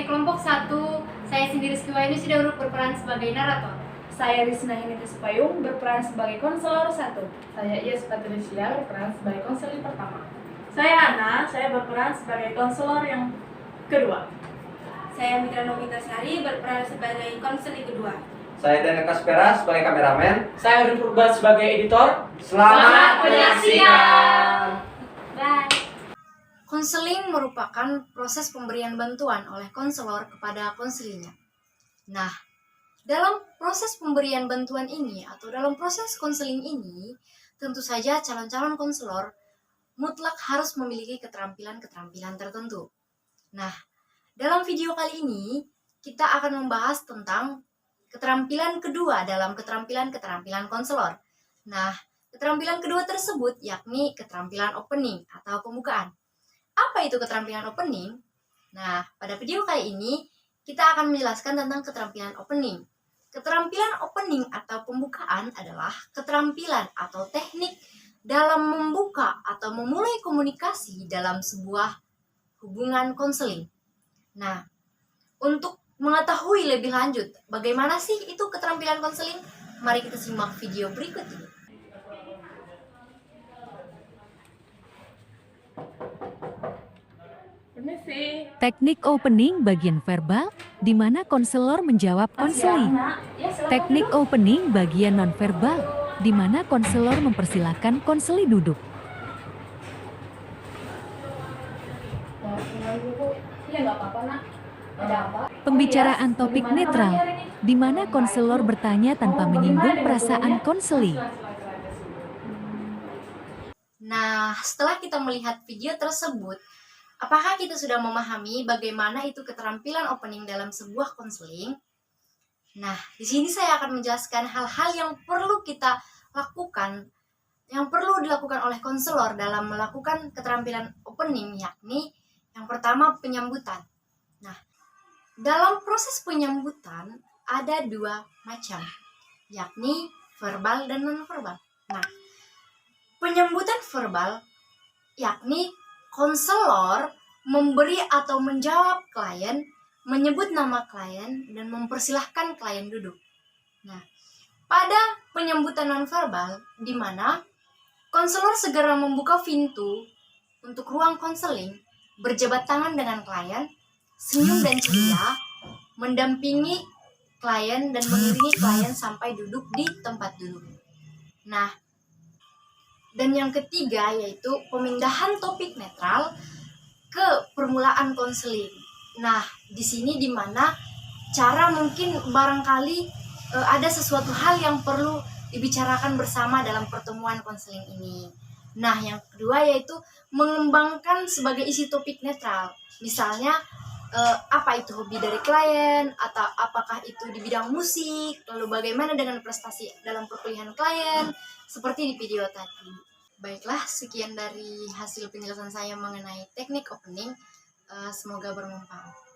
Sebagai kelompok 1, saya sendiri Rizky sudah berperan sebagai narator. Saya Rizna Hinitis Payung berperan sebagai konselor 1. Saya Ias Patricia berperan sebagai konselor pertama. Saya Ana, saya berperan sebagai konselor yang kedua. Saya Mitra Novita Sari berperan sebagai konselor kedua. Saya Daniel Kaspera sebagai kameramen. Saya Arun Purba sebagai editor. Selamat menyaksikan. Bye. Konseling merupakan proses pemberian bantuan oleh konselor kepada konselingnya. Nah, dalam proses pemberian bantuan ini atau dalam proses konseling ini, tentu saja calon-calon konselor mutlak harus memiliki keterampilan-keterampilan tertentu. Nah, dalam video kali ini kita akan membahas tentang keterampilan kedua dalam keterampilan-keterampilan konselor. Nah, keterampilan kedua tersebut yakni keterampilan opening atau pembukaan. Apa itu keterampilan opening? Nah, pada video kali ini kita akan menjelaskan tentang keterampilan opening. Keterampilan opening atau pembukaan adalah keterampilan atau teknik dalam membuka atau memulai komunikasi dalam sebuah hubungan konseling. Nah, untuk mengetahui lebih lanjut bagaimana sih itu keterampilan konseling, mari kita simak video berikut ini. Teknik opening bagian verbal, di mana konselor menjawab konseling. Teknik opening bagian nonverbal, di mana konselor mempersilahkan konseli duduk. Pembicaraan topik netral, di mana konselor bertanya tanpa menyinggung perasaan konseli. Nah, setelah kita melihat video tersebut, apakah kita sudah memahami bagaimana itu keterampilan opening dalam sebuah konseling? Nah, di sini saya akan menjelaskan hal-hal yang perlu kita lakukan, yang perlu dilakukan oleh konselor dalam melakukan keterampilan opening, yakni yang pertama penyambutan. Nah, dalam proses penyambutan ada dua macam, yakni verbal dan non-verbal. Nah, penyambutan verbal yakni konselor memberi atau menjawab klien, menyebut nama klien, dan mempersilahkan klien duduk. Nah, pada penyambutan nonverbal, di mana konselor segera membuka pintu untuk ruang konseling, berjabat tangan dengan klien, senyum dan ceria, mendampingi klien dan mengiringi klien sampai duduk di tempat duduk. Nah, dan yang ketiga yaitu pemindahan topik netral ke permulaan konseling. Nah, di sini di mana cara mungkin barangkali ada sesuatu hal yang perlu dibicarakan bersama dalam pertemuan konseling ini. Nah, yang kedua yaitu mengembangkan sebagai isi topik netral. Misalnya apa itu hobi dari klien, atau apakah itu di bidang musik, lalu bagaimana dengan prestasi dalam perkuliahan klien, seperti di video tadi. Baiklah, sekian dari hasil penjelasan saya mengenai teknik opening. Semoga bermanfaat.